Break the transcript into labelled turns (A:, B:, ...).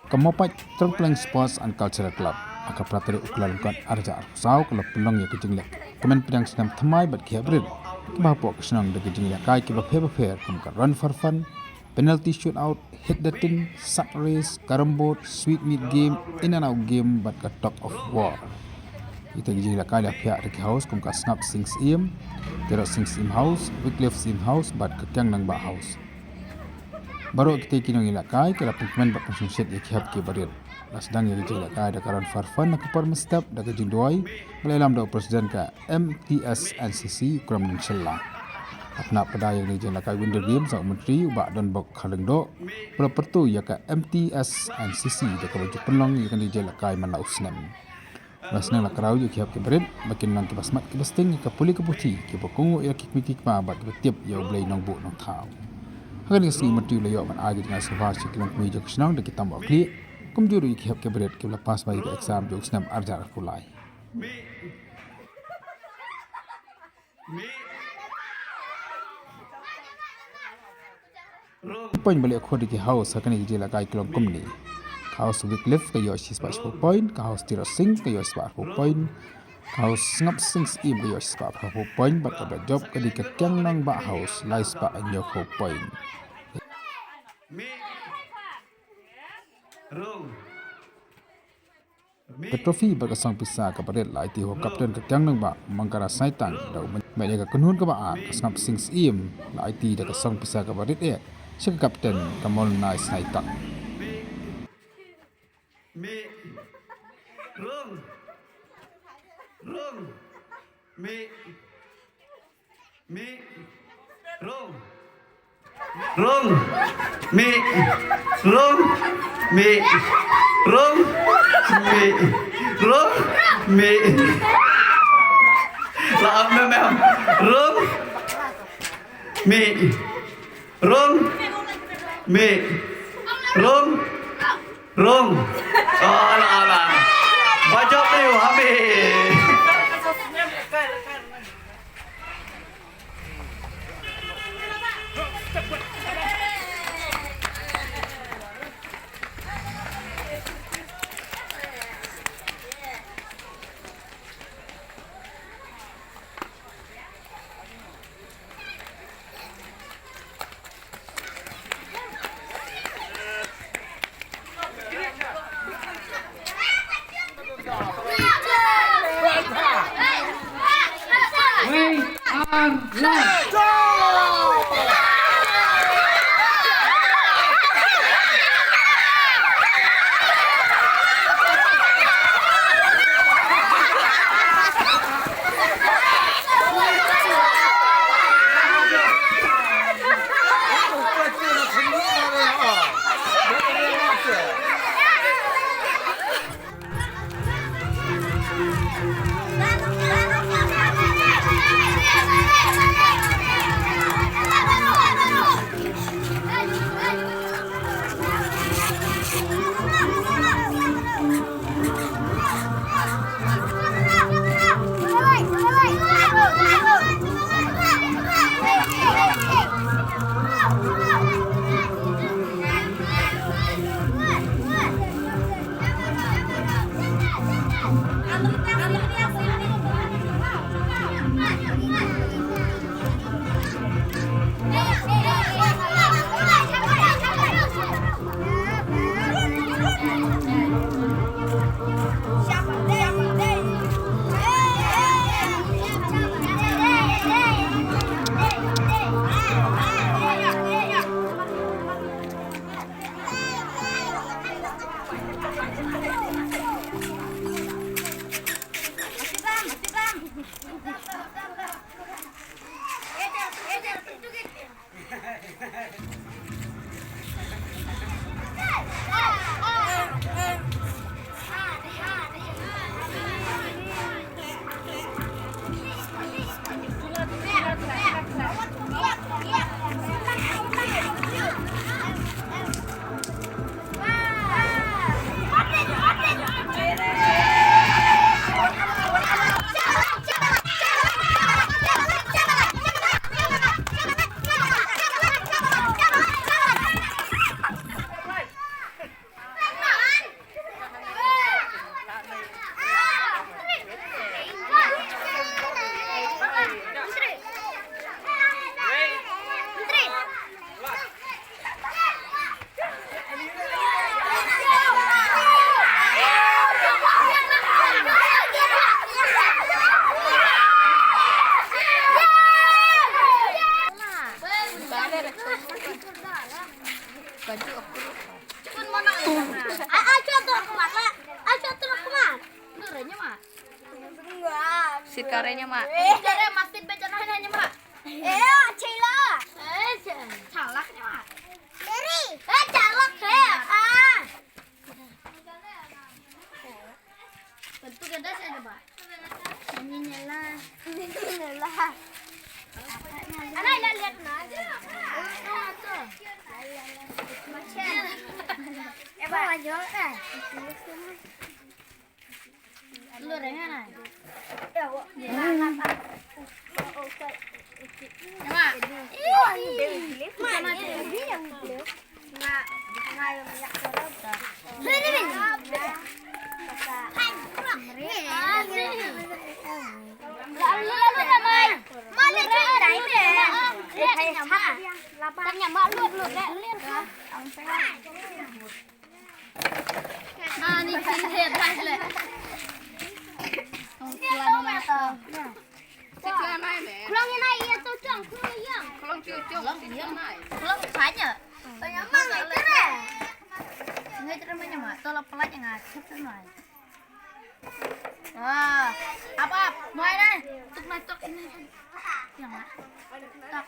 A: Kamopat Trongpleng Sports and Cultural Club akan prateri ukelalungkan arja arsau kalau pelong ya kejinglek Kmen pedang senam thamai bat khiabrid kebahpo kesenang de Jingïalehkai ke baphe kumka run for fun, penalty shootout, hit the tin, sack race, carom board, sweet meat game, in and out game bat ka talk of war. Ita Jingïalehkai la pihak de house kumka snap sings im, terot sings im house, wycliffe sim house bat ka kyang nang ba house. Baru kita kini Jingïalehkai ke la Kmen bat Shongshit ya khiab ke barir. Sedang yang Jingïalehkai da karan farfan nak par mestap da ke jindoi melalam da presiden ka MTS NCC kuram inshallah. Apna pada yang Jingïalehkai winter games sa menteri ubak dan bok khalengdo pula pertu ya ka MTS NCC da ka baju penlong ya kan Jingïalehkai mana usnem. Basnang la karau ya khiab ke barir makin nang ke basmat ke basting ka puli ke puti ke bokongo ya kikma bat tiap ya blai nang bu nang thau. Hagan si menteri layo man agi dengan sebab sikilong mi jok senang da kita mbak kli kumjuru iki hab ke berat ke lepas bagi ke exam jok senam arjar pulai. Point balik aku di house akan Jingïalehkai kelong kumni. House wycliffe ke yosh spa 4 point, house tiro sing ke yosh spa 4 point, house ngap sings im ke yosh spa 4 point, bat ka job ke di ketyang nang ba house lai spa anyo 4 point. Trofi berkasang pisah kepada laiti ho kapten ketyang nang ba mangkara saitan da mereka kenun ke ba kasngap sings im laiti da kasang pisah kepada si kapten kamol nai saitan
B: Bajak ni habis.
C: masjid karenya mak.
D: Jadi masjid bejananya mak. Cila. Calaknya mak. Dari. Calak ah. Bentuk gede saja mak. Ini nyala. Anak lihat aja. Pak jual lu rengan ya kok ini cincin asli. Kulangnya naik ya tuh cang, kulang cucuk, kulang banyak. Banyak mana kere? Nggak ceramanya mak, tolong pelat yang ngacak semua. Wah, apa? Mulai deh, tuk ini. Yang mak, tok.